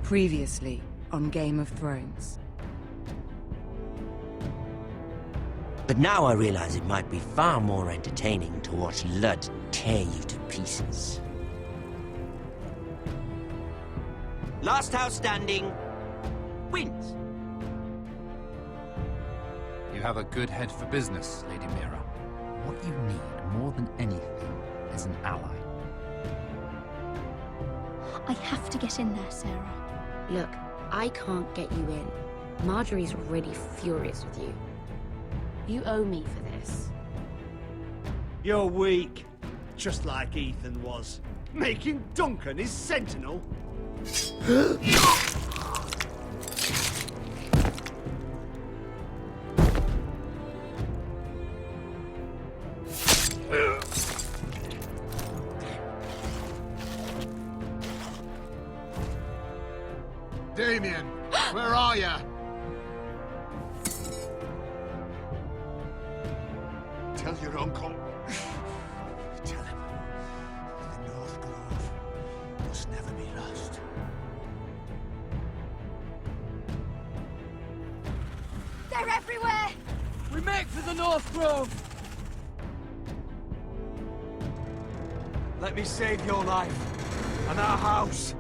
Previously on Game of Thrones. But now I realize it might be far more entertaining to watch Ludd tear you to pieces. Last house standing wins. You have a good head for business, Lady Mira. What you need more than anything is an ally. I have to get in there, Sarah. Look, I can't get you in. Marjorie's already furious with you. You owe me for this. You're weak. Just like Ethan was. Making Duncan his sentinel. Damien, where are you? Tell your uncle. Tell him the North Grove must never be lost. They're everywhere! We make for the North Grove! Let me save your life and our house.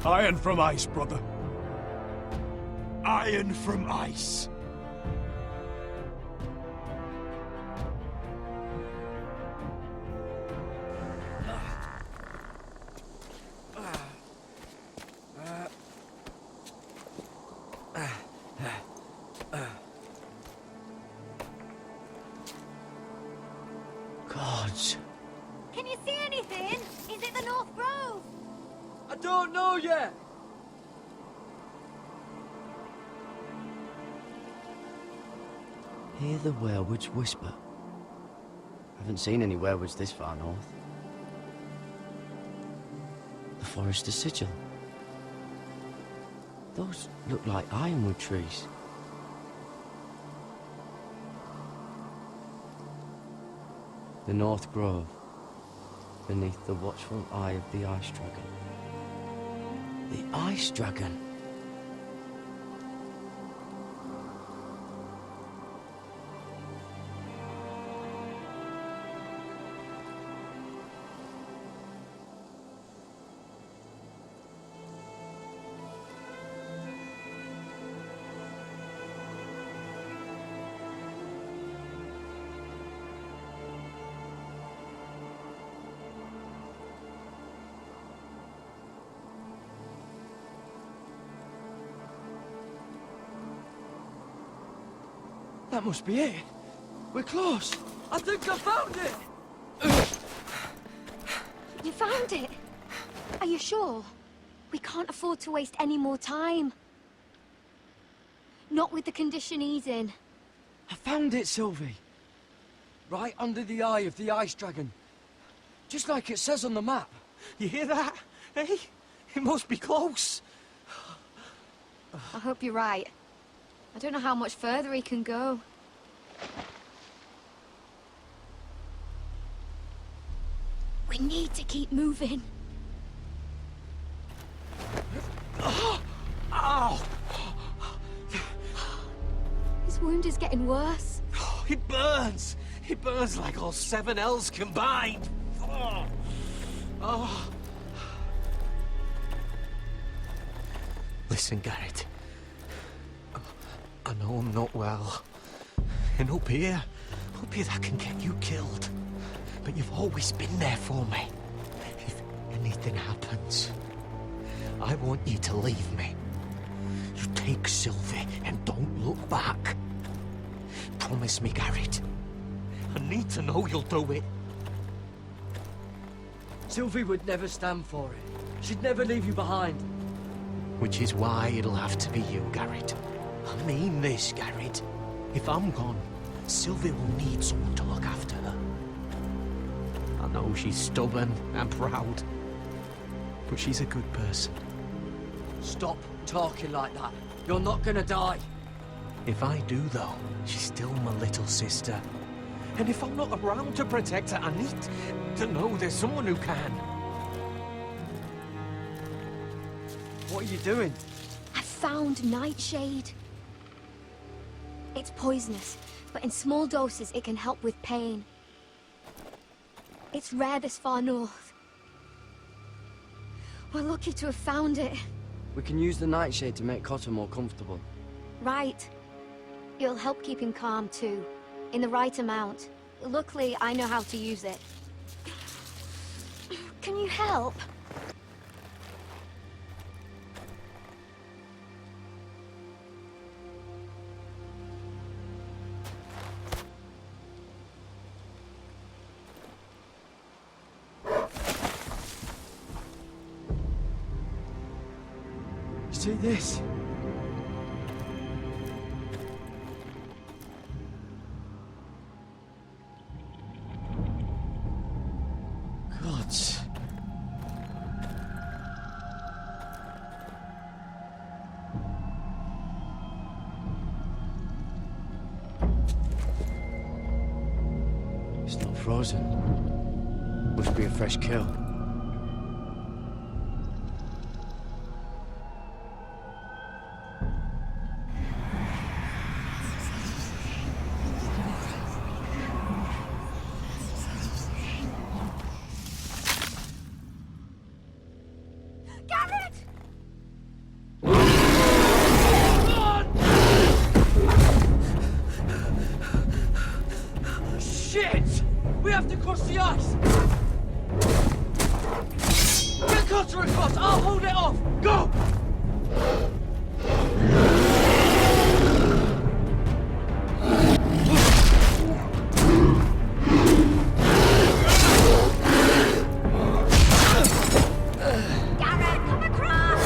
Iron from ice, brother. Iron from ice. Gods. Can you see anything? Is it the North Grove? I don't know yet! Hear the werewolves whisper. Haven't seen any werewolves this far north. The Forester's Sigil. Those look like ironwood trees. The North Grove, beneath the watchful eye of the Ice Dragon. The Ice Dragon? That must be it. We're close. I think I found it! You found it? Are you sure? We can't afford to waste any more time. Not with the condition he's in. I found it, Sylvie. Right under the eye of the Ice Dragon. Just like it says on the map. You hear that? Hey? It must be close. I hope you're right. I don't know how much further he can go. We need to keep moving. Ow! His wound is getting worse. It burns! It burns like all 7 L's combined! Oh. Oh. Listen, Garrett. I know I'm not well. And up here that can get you killed. But you've always been there for me. If anything happens, I want you to leave me. You take Sylvie and don't look back. Promise me, Garrett. I need to know you'll do it. Sylvie would never stand for it. She'd never leave you behind. Which is why it'll have to be you, Garrett. I mean this, Garrett. If I'm gone, Sylvie will need someone to look after her. I know she's stubborn and proud, but she's a good person. Stop talking like that. You're not gonna die. If I do, though, she's still my little sister. And if I'm not around to protect her, I need to know there's someone who can. What are you doing? I found Nightshade. It's poisonous, but in small doses it can help with pain. It's rare this far north. We're lucky to have found it. We can use the nightshade to make Cotter more comfortable. Right. It'll help keep him calm too, in the right amount. Luckily, I know how to use it. Can you help? See this? Gods. It's not frozen. Must be a fresh kill. Garrett! Shit! We have to cross the ice! Get Cotter across! I'll hold it off! Go! Garrett, come across!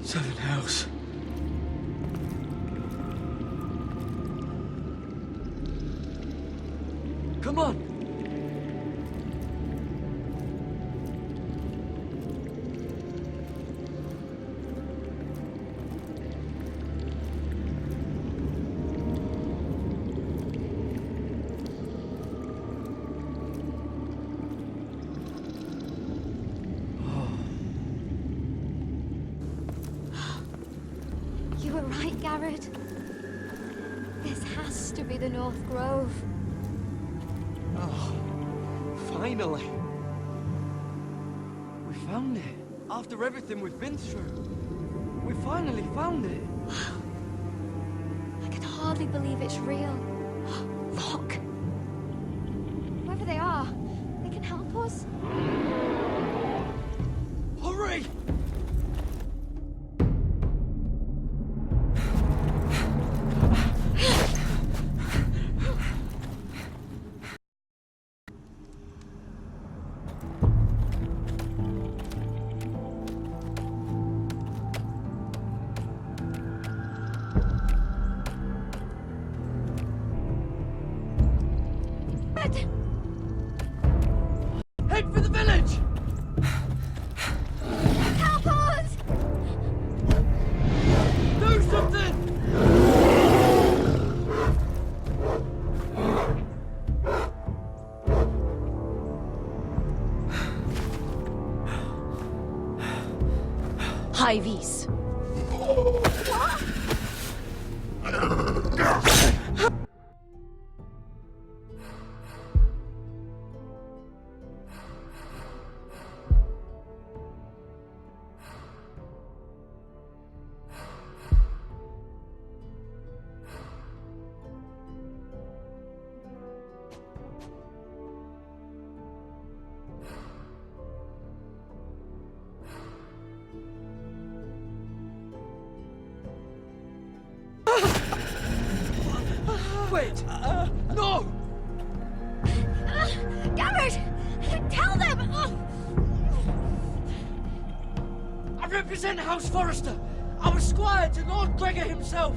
Seven hells. Come on! You were right, Garrett. This has to be the North Grove. Oh, finally. We found it. After everything we've been through. We finally found it. I can hardly believe it's real. Look! Whoever they are, they can help us. Hurry! Head for the village! Help us! Do something! High vis. do it! No! Garrett! Tell them! I represent House Forrester. I was squire to Lord Gregor himself.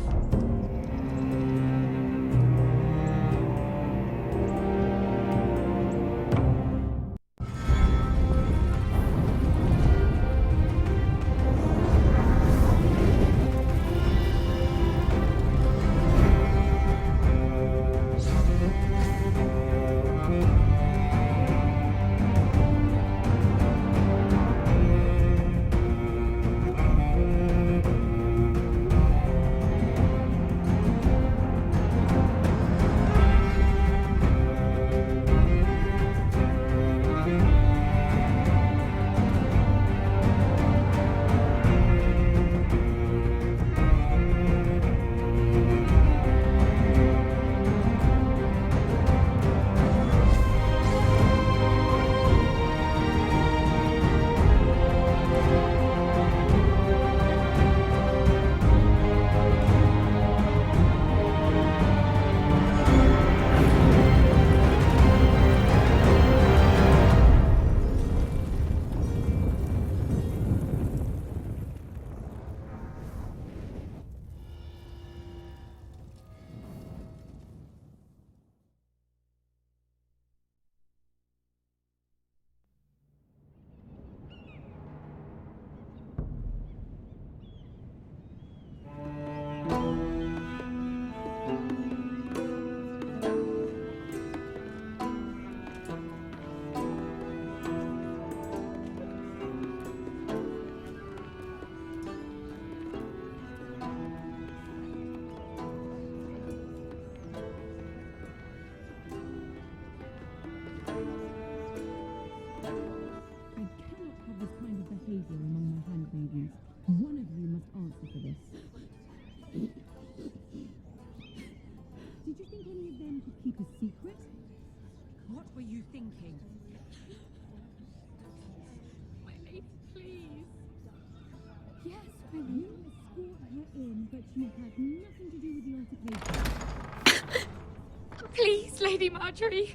Please, Lady Marjorie.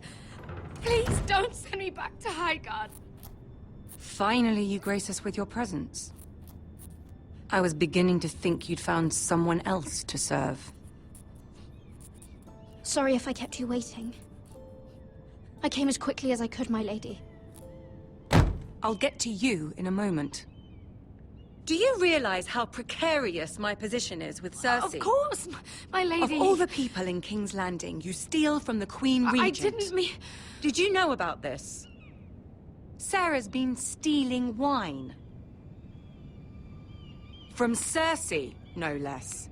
Please don't send me back to Highgarden. Finally, you grace us with your presence. I was beginning to think you'd found someone else to serve. Sorry if I kept you waiting. I came as quickly as I could, my lady. I'll get to you in a moment. Do you realize how precarious my position is with Cersei? Of course, my lady. Of all the people in King's Landing, you steal from the Queen Regent. I didn't mean... Did you know about this? Sarah's been stealing wine. From Cersei, no less.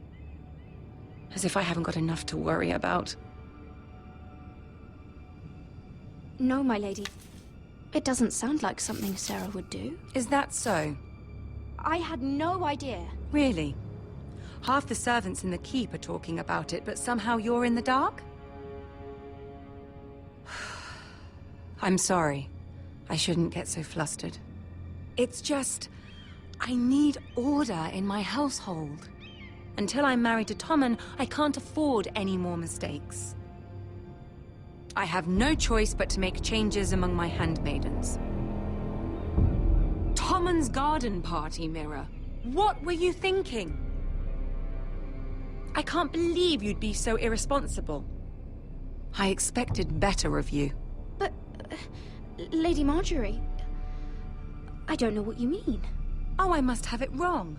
As if I haven't got enough to worry about. No, my lady. It doesn't sound like something Sarah would do. Is that so? I had no idea. Really? Half the servants in the keep are talking about it, but somehow you're in the dark? I'm sorry. I shouldn't get so flustered. It's just... I need order in my household. Until I'm married to Tommen, I can't afford any more mistakes. I have no choice but to make changes among my handmaidens. Tommen's garden party, Mira. What were you thinking? I can't believe you'd be so irresponsible. I expected better of you. But... Lady Marjorie... I don't know what you mean. Oh, I must have it wrong.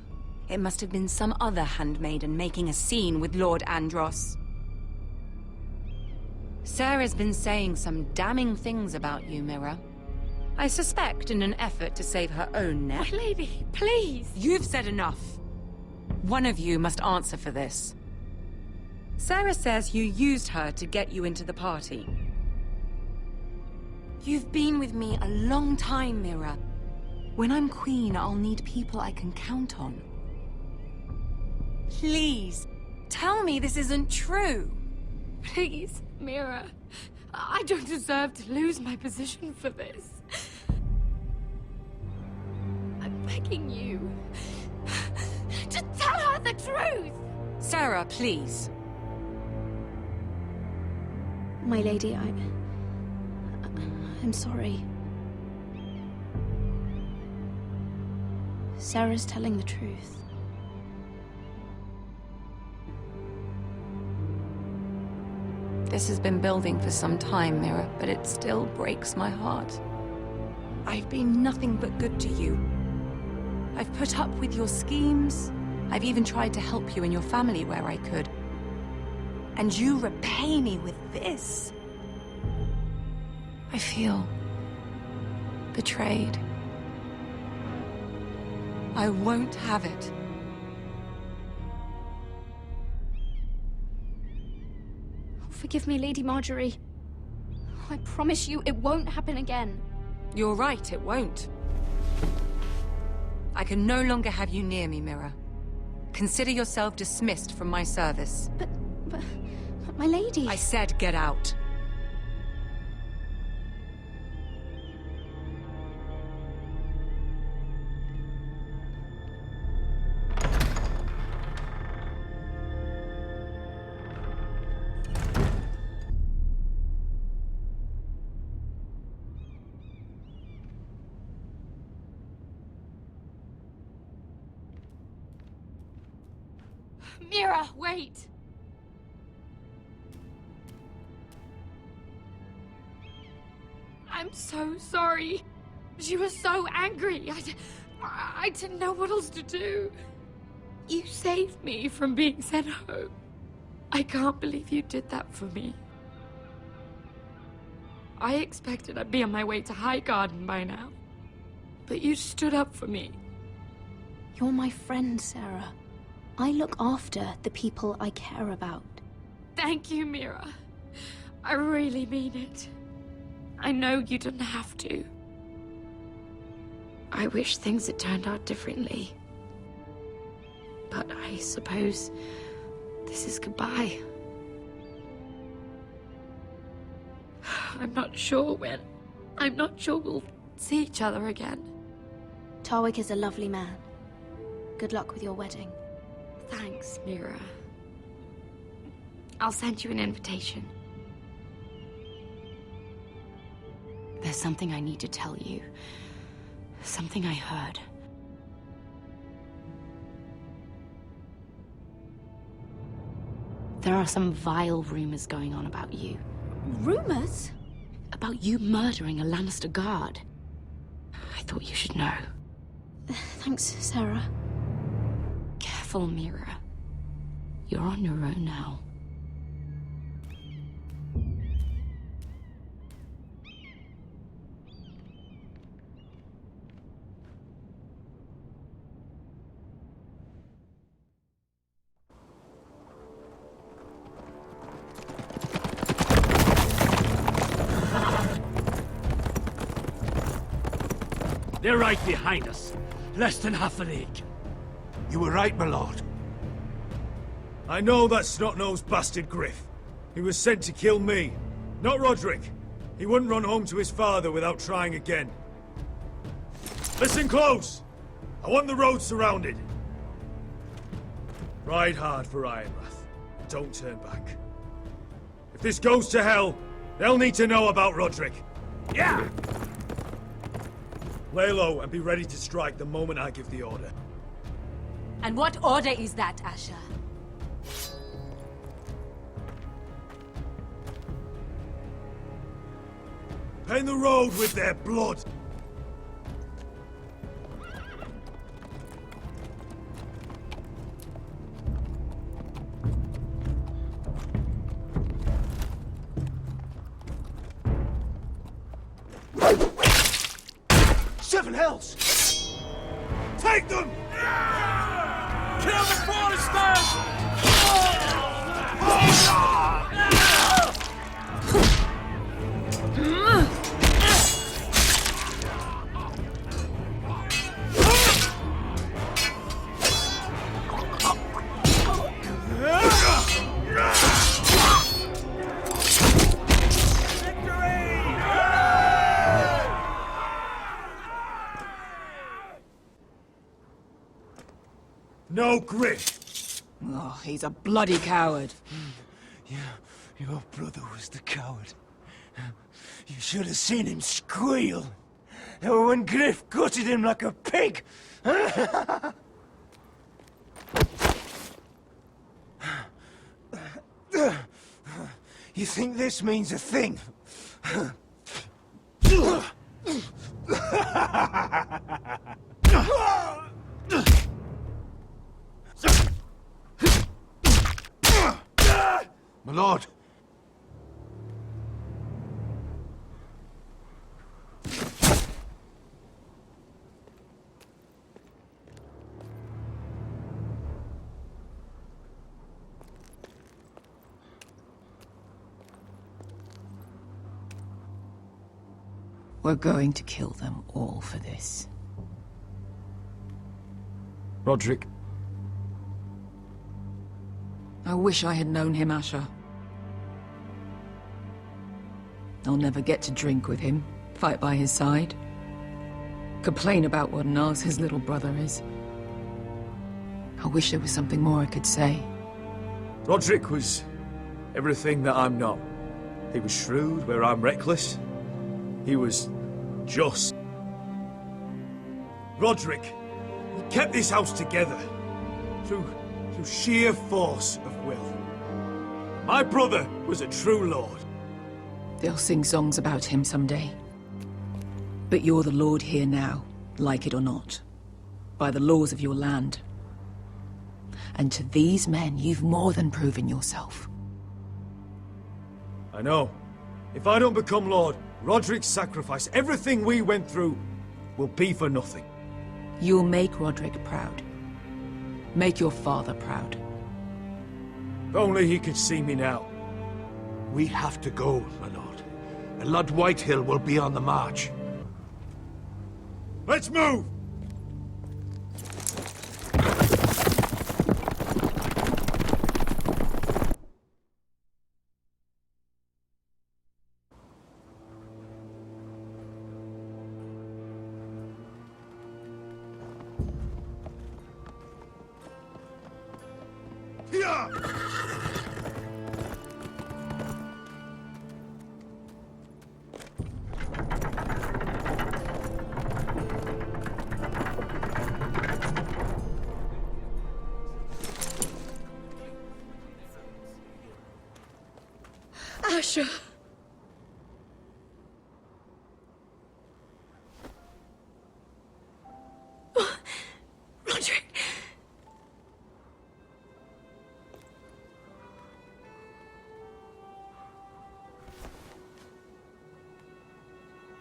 It must have been some other handmaiden making a scene with Lord Andros. Sarah's been saying some damning things about you, Mira. I suspect in an effort to save her own neck. My lady, please! You've said enough. One of you must answer for this. Sarah says you used her to get you into the party. You've been with me a long time, Mira. When I'm queen, I'll need people I can count on. Please, tell me this isn't true. Please, Mira. I don't deserve to lose my position for this. I'm begging you. Just tell her the truth! Sarah, please. My lady, I'm sorry. Sarah's telling the truth. This has been building for some time, Mira, but it still breaks my heart. I've been nothing but good to you. I've put up with your schemes. I've even tried to help you and your family where I could. And you repay me with this. I feel betrayed. I won't have it. Forgive me, Lady Marjorie. I promise you it won't happen again. You're right, it won't. I can no longer have you near me, Mira. Consider yourself dismissed from my service. But my lady... I said get out. Mira, wait! I'm so sorry. She was so angry. I didn't know what else to do. You saved me from being sent home. I can't believe you did that for me. I expected I'd be on my way to High Garden by now. But you stood up for me. You're my friend, Sarah. I look after the people I care about. Thank you, Mira. I really mean it. I know you didn't have to. I wish things had turned out differently. But I suppose this is goodbye. I'm not sure when. I'm not sure we'll see each other again. Tarwick is a lovely man. Good luck with your wedding. Thanks, Mira. I'll send you an invitation. There's something I need to tell you. Something I heard. There are some vile rumors going on about you. Rumors? About you murdering a Lannister guard. I thought you should know. Thanks, Sarah. Careful, Mira. You're on your own now. They're right behind us. Less than half a league. You were right, my lord. I know that snot-nosed bastard Griff. He was sent to kill me, not Roderick. He wouldn't run home to his father without trying again. Listen close! I want the road surrounded. Ride hard for Ironrath. Don't turn back. If this goes to hell, they'll need to know about Roderick. Yeah! Lay low and be ready to strike the moment I give the order. And what order is that, Asher? Paint the road with their blood! Seven hells! Take them! Kill the Foresters! No Griff! Oh, he's a bloody coward. Your brother was the coward. You should have seen him squeal. When Griff gutted him like a pig. You think this means a thing? My lord. We're going to kill them all for this. Roderick. I wish I had known him, Asher. I'll never get to drink with him, fight by his side, complain about what an arse his little brother is. I wish there was something more I could say. Roderick was everything that I'm not. He was shrewd where I'm reckless. He was just. Roderick, he kept this house together through sheer force of will. My brother was a true lord. They'll sing songs about him someday. But you're the lord here now, like it or not, by the laws of your land. And to these men, you've more than proven yourself. I know. If I don't become lord, Roderick's sacrifice, everything we went through, will be for nothing. You'll make Roderick proud. Make your father proud. If only he could see me now. We have to go, my lord. And Lord Whitehill will be on the march. Let's move! Asher. Roderick.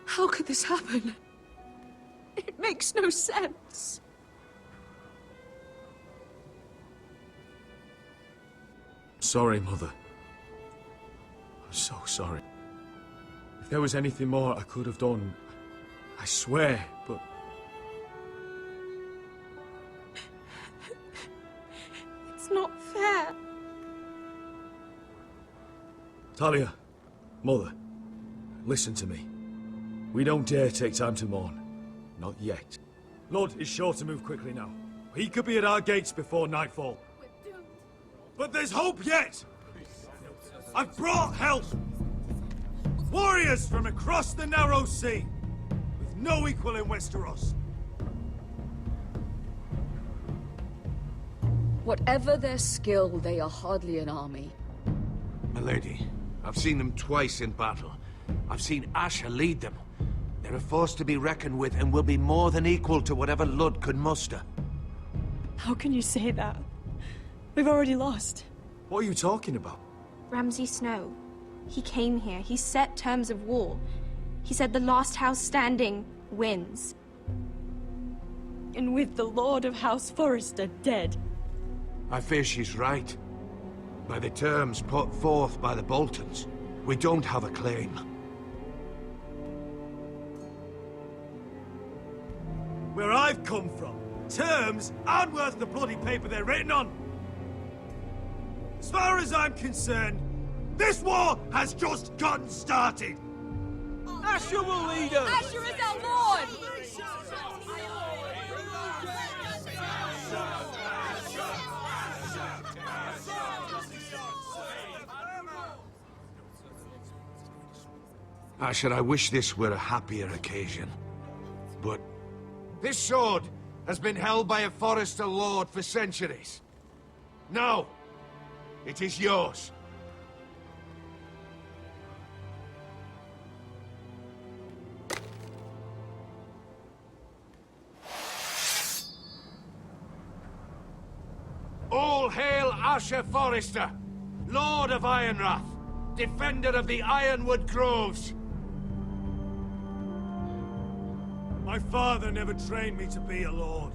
How could this happen? It makes no sense. Sorry, Mother. I'm so sorry. If there was anything more I could have done, I swear, but... It's not fair. Talia, Mother, listen to me. We don't dare take time to mourn. Not yet. Lord is sure to move quickly now. He could be at our gates before nightfall. But there's hope yet! I've brought help! Warriors from across the narrow sea, with no equal in Westeros. Whatever their skill, they are hardly an army. Milady, I've seen them twice in battle. I've seen Asher lead them. They're a force to be reckoned with and will be more than equal to whatever Lud could muster. How can you say that? We've already lost. What are you talking about? Ramsay Snow. He came here. He set terms of war. He said the last house standing wins. And with the Lord of House Forrester dead. I fear she's right. By the terms put forth by the Boltons, we don't have a claim. Where I've come from, terms aren't worth the bloody paper they're written on. As far as I'm concerned, this war has just gotten started. Asher will lead us! Asher is our lord! Asher, I wish this were a happier occasion. But this sword has been held by a Forester lord for centuries. Now, it is yours. All hail Asher Forester, Lord of Ironrath, defender of the Ironwood Groves. My father never trained me to be a lord.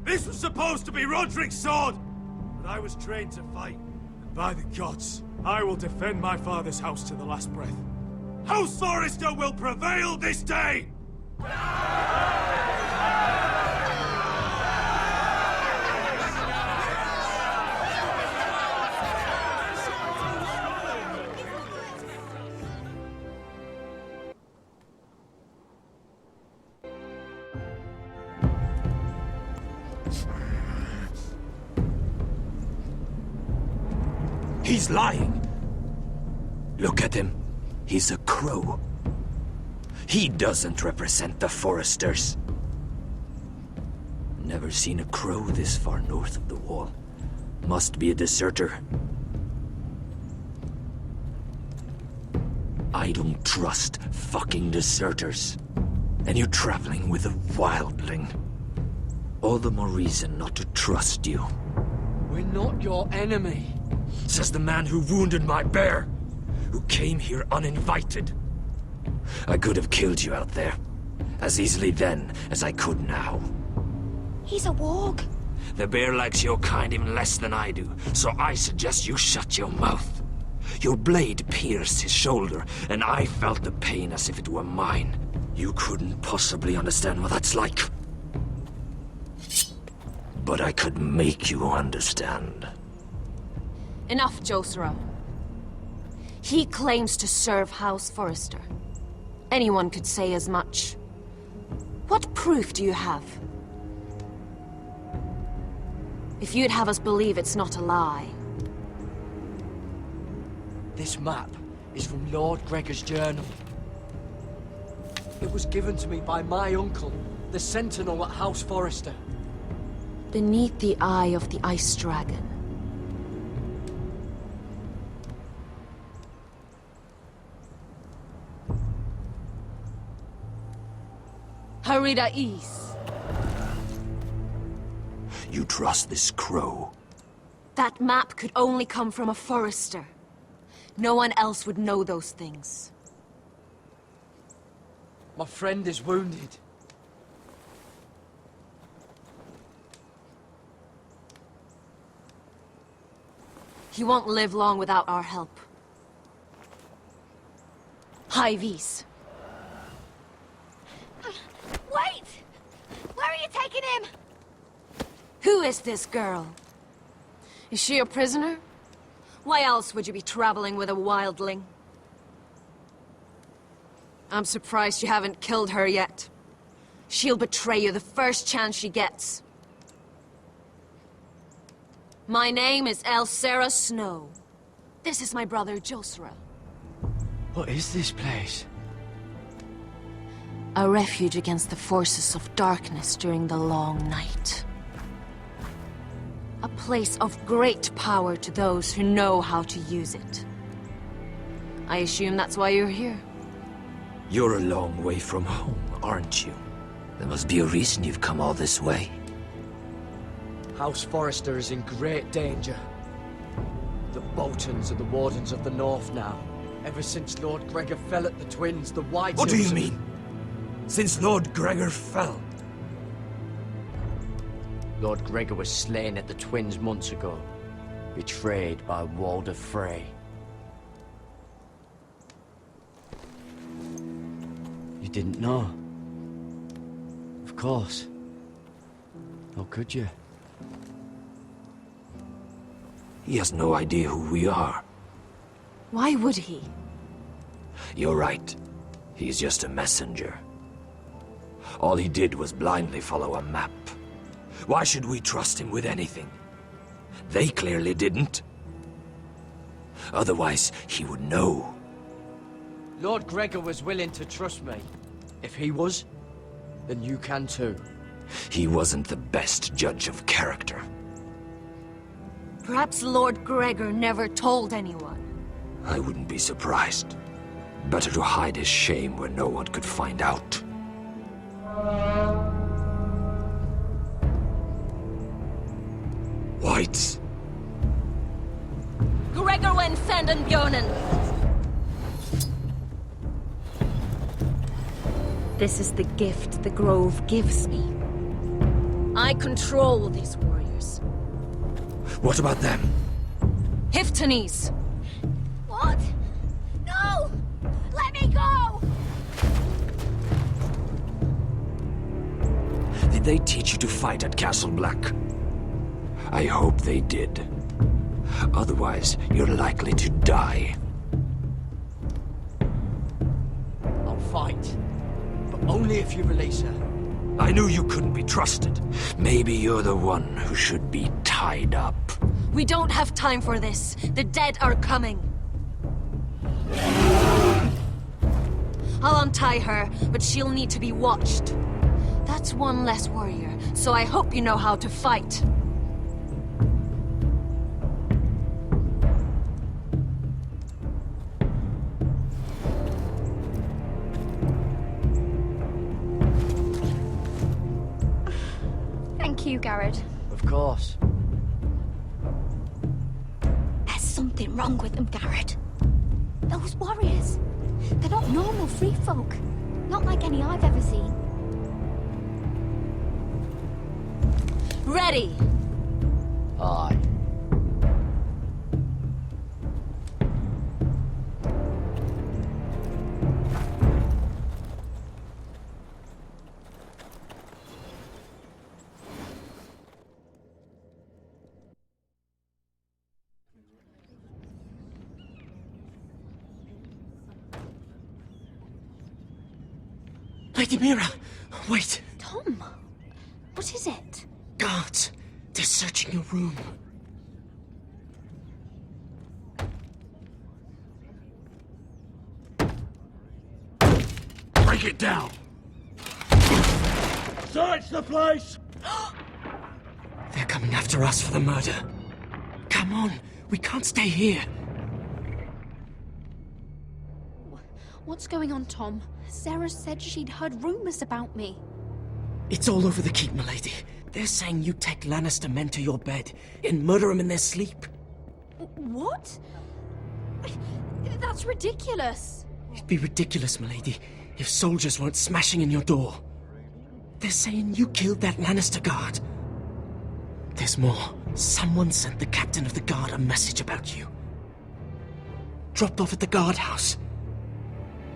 This was supposed to be Roderick's sword, but I was trained to fight. And by the gods, I will defend my father's house to the last breath. House Forester will prevail this day! He's lying. Look at him. He's a crow. He doesn't represent the Foresters. Never seen a crow this far north of the wall. Must be a deserter. I don't trust fucking deserters. And you're traveling with a wildling. All the more reason not to trust you. We're not your enemy. Says the man who wounded my bear, who came here uninvited. I could have killed you out there, as easily then as I could now. He's a warg. The bear likes your kind even less than I do, so I suggest you shut your mouth. Your blade pierced his shoulder, and I felt the pain as if it were mine. You couldn't possibly understand what that's like. But I could make you understand. Enough, Josera. He claims to serve House Forester. Anyone could say as much. What proof do you have? If you'd have us believe it's not a lie. This map is from Lord Gregor's journal. It was given to me by my uncle, the Sentinel at House Forester. Beneath the eye of the Ice Dragon. Harida East. You trust this crow? That map could only come from a Forester. No one else would know those things. My friend is wounded. He won't live long without our help. High Vis. Wait! Where are you taking him? Who is this girl? Is she a prisoner? Why else would you be traveling with a wildling? I'm surprised you haven't killed her yet. She'll betray you the first chance she gets. My name is Elsera Snow. This is my brother, Josera. What is this place? A refuge against the forces of darkness during the long night. A place of great power to those who know how to use it. I assume that's why you're here. You're a long way from home, aren't you? There must be a reason you've come all this way. House Forester is in great danger. The Boltons are the Wardens of the North now. Ever since Lord Gregor fell at the Twins, the White What do Hills you mean? Since Lord Gregor fell? Lord Gregor was slain at the Twins months ago, betrayed by Walder Frey. You didn't know? Of course. How could you? He has no idea who we are. Why would he? You're right. He's just a messenger. All he did was blindly follow a map. Why should we trust him with anything? They clearly didn't. Otherwise, he would know. Lord Gregor was willing to trust me. If he was, then you can too. He wasn't the best judge of character. Perhaps Lord Gregor never told anyone. I wouldn't be surprised. Better to hide his shame where no one could find out. Whites! Gregor wen fanden bjonen! This is the gift the Grove gives me. I control these warriors. What about them? Hiftanes! What? No! Let me go! Did they teach you to fight at Castle Black? I hope they did. Otherwise, you're likely to die. I'll fight. But only if you release her. I knew you couldn't be trusted. Maybe you're the one who should be tied up. We don't have time for this. The dead are coming. I'll untie her, but she'll need to be watched. That's one less warrior, so I hope you know how to fight. Thank you, Garrett. Of course. There's something wrong with them, Garrett. Those warriors. They're not normal free folk. Not like any I've ever seen. Ready! Aye. Lady Mira! Wait! Tom! What is it? Guards! They're searching your room. Break it down! Search the place! They're coming after us for the murder. Come on, we can't stay here. What's going on, Tom? Sarah said she'd heard rumors about me. It's all over the keep, milady. They're saying you take Lannister men to your bed and murder them in their sleep. What? That's ridiculous. It'd be ridiculous, milady, if soldiers weren't smashing in your door. They're saying you killed that Lannister guard. There's more. Someone sent the captain of the guard a message about you. Dropped off at the guardhouse.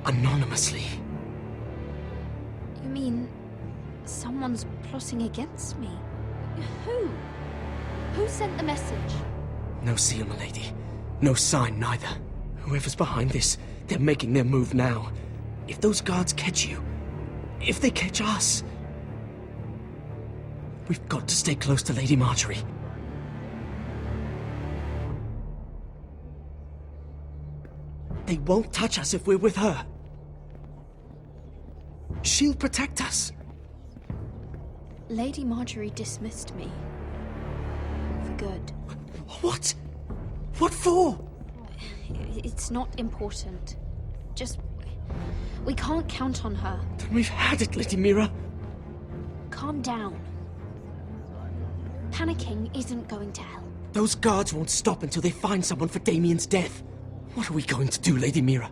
Anonymously. You mean someone's plotting against me? Who? Who sent the message? No seal, milady. No sign, neither. Whoever's behind this, they're making their move now. If those guards catch you, if they catch us, we've got to stay close to Lady Marjorie. They won't touch us if we're with her. She'll protect us. Lady Marjorie dismissed me. For good. What? What for? It's not important. Just... we can't count on her. Then we've had it, Lady Mira. Calm down. Panicking isn't going to help. Those guards won't stop until they find someone for Damien's death. What are we going to do, Lady Mira?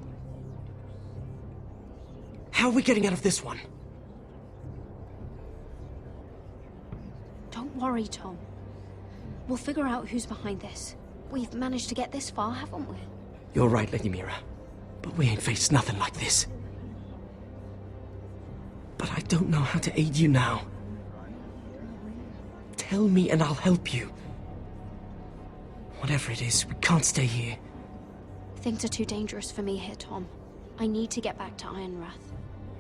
How are we getting out of this one? Don't worry, Tom. We'll figure out who's behind this. We've managed to get this far, haven't we? You're right, Lady Mira. But we ain't faced nothing like this. But I don't know how to aid you now. Tell me and I'll help you. Whatever it is, we can't stay here. Things are too dangerous for me here, Tom. I need to get back to Ironrath.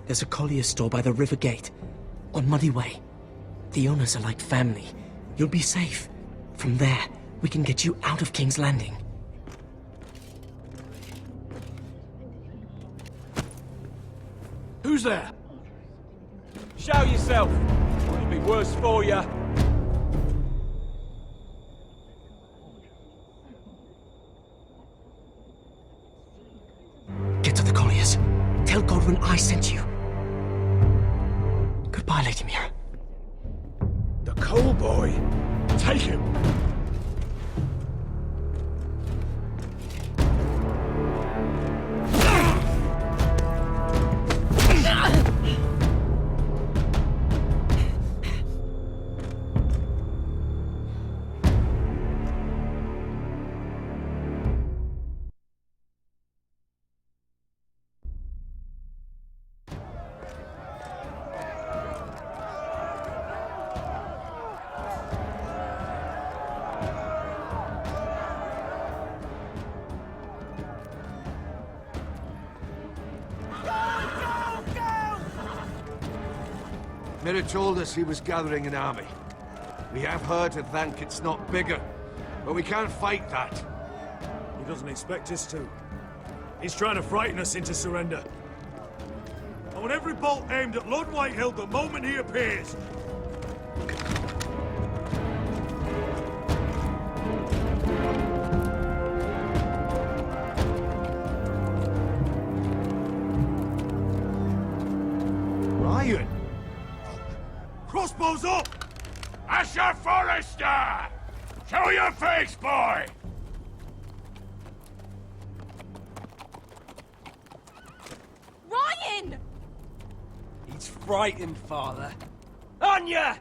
There's a collier store by the river gate, on Muddy Way. The owners are like family. You'll be safe. From there, we can get you out of King's Landing. Who's there? Show yourself! It'll be worse for you. Get to the colliers. Tell Godwin I sent you. Goodbye, Lady Mira. The coal boy. Take him. Mira told us he was gathering an army. We have heard to think it's not bigger, but we can't fight that. He doesn't expect us to. He's trying to frighten us into surrender. I want every bolt aimed at Lord Whitehill the moment he appears. Ryan! Crossbows up! Asher Forrester! Show your face, boy! Ryan! He's frightened, Father. On ya!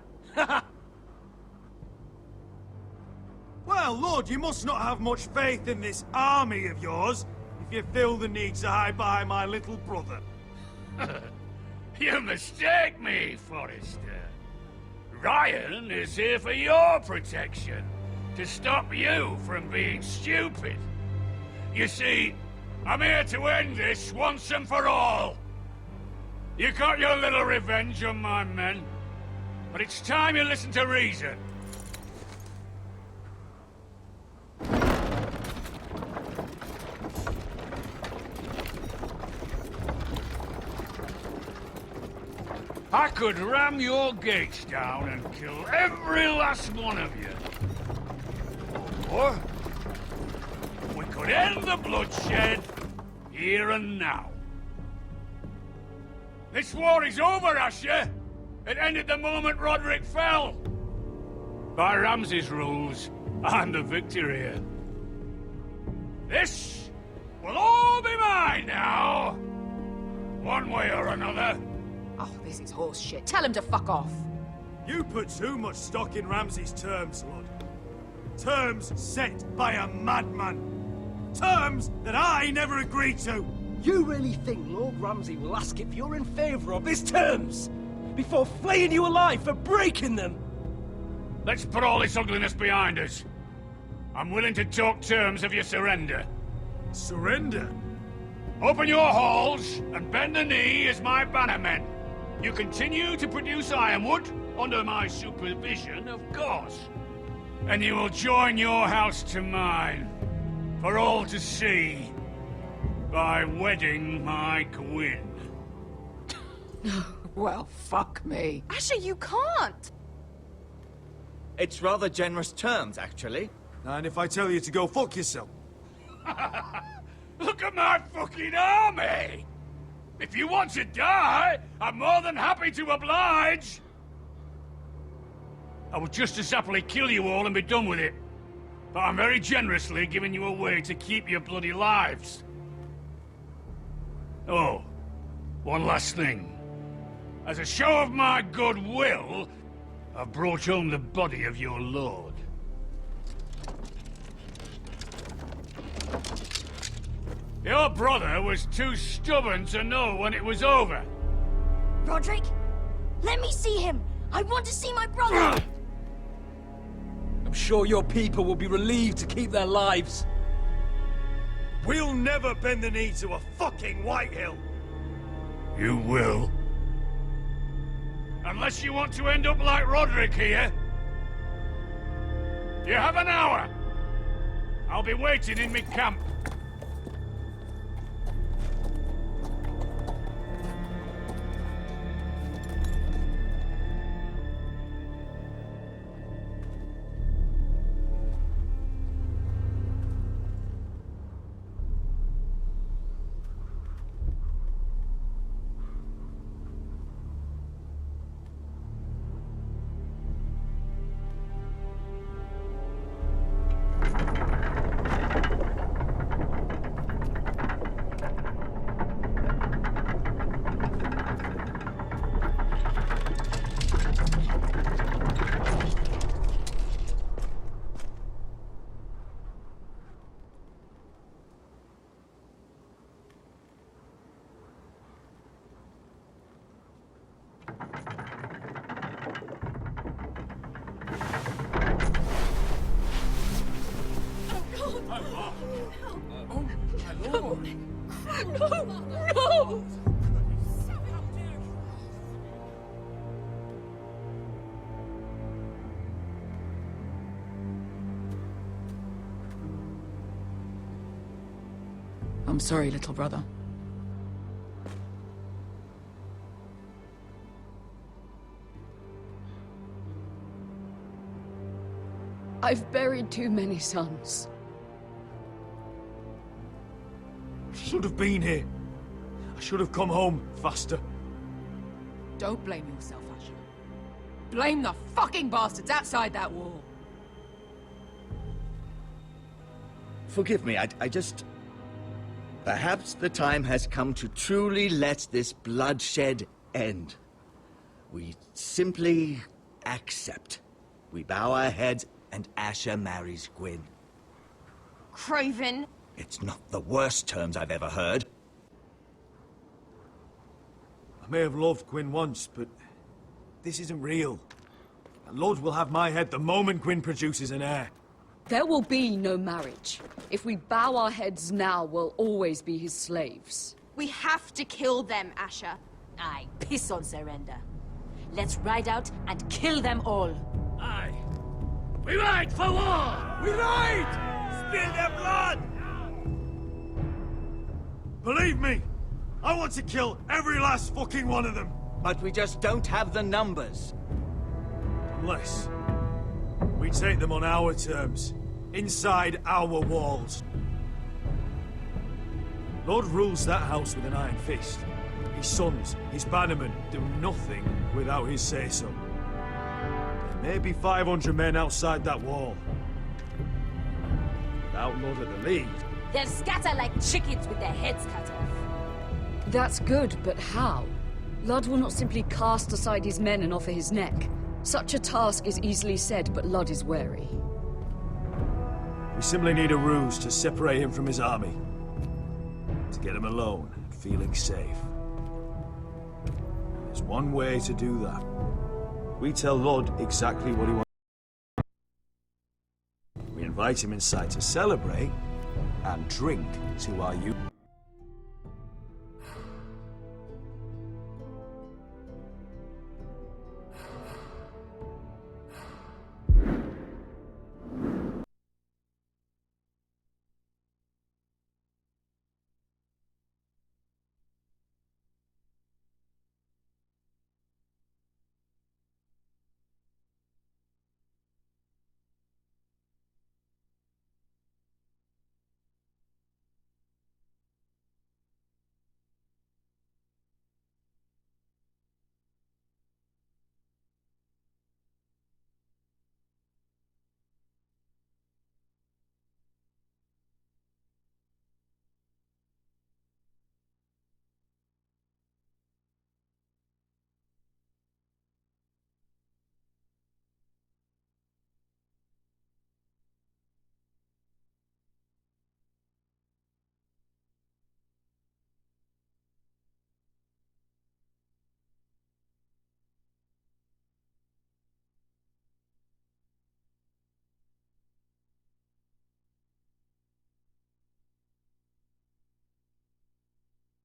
Well, Lord, you must not have much faith in this army of yours, if you feel the need to hide behind my little brother. You mistake me, Forrester. Ryan is here for your protection, to stop you from being stupid. You see, I'm here to end this once and for all. You got your little revenge on my men, but it's time you listen to reason. I could ram your gates down and kill every last one of you. Or we could end the bloodshed here and now. This war is over, Asher. It ended the moment Roderick fell. By Ramsay's rules, I'm the victor here. This will all be mine now. One way or another. Oh, this is horse shit. Tell him to fuck off. You put too much stock in Ramsay's terms, Lord. Terms set by a madman. Terms that I never agreed to. You really think Lord Ramsay will ask if you're in favor of his terms before flaying you alive for breaking them? Let's put all this ugliness behind us. I'm willing to talk terms of your surrender. Surrender? Open your halls and bend the knee as my bannermen. You continue to produce ironwood under my supervision, of course. And you will join your house to mine, for all to see, by wedding my Gwyn. Well, fuck me. Asher, you can't! It's rather generous terms, actually. And if I tell you to go fuck yourself? Look at my fucking army! If you want to die, I'm more than happy to oblige! I would just as happily kill you all and be done with it. But I'm very generously giving you a way to keep your bloody lives. Oh, one last thing. As a show of my goodwill, I've brought home the body of your lord. Your brother was too stubborn to know when it was over. Roderick, let me see him. I want to see my brother. I'm sure your people will be relieved to keep their lives. We'll never bend the knee to a fucking Whitehill. You will. Unless you want to end up like Roderick here. You have an hour. I'll be waiting in my camp. No! No! I'm sorry, little brother. I've buried too many sons. I should have been here. I should have come home faster. Don't blame yourself, Asher. Blame the fucking bastards outside that wall. Forgive me, I just... Perhaps the time has come to truly let this bloodshed end. We simply accept. We bow our heads and Asher marries Gwyn. Craven! It's not the worst terms I've ever heard. I may have loved Gwyn once, but this isn't real. And Lord will have my head the moment Gwyn produces an heir. There will be no marriage. If we bow our heads now, we'll always be his slaves. We have to kill them, Asher. Aye, piss on surrender. Let's ride out and kill them all. Aye. We ride for war! We ride! Spill their blood! Believe me, I want to kill every last fucking one of them. But we just don't have the numbers. Unless we take them on our terms, inside our walls. Lord rules that house with an iron fist. His sons, his bannermen, do nothing without his say-so. There may be 500 men outside that wall. Without Lord at the lead. They'll scatter like chickens with their heads cut off. That's good, but how? Ludd will not simply cast aside his men and offer his neck. Such a task is easily said, but Ludd is wary. We simply need a ruse to separate him from his army. To get him alone and feeling safe. There's one way to do that. We tell Ludd exactly what he wants. We invite him inside to celebrate and drink to our youth.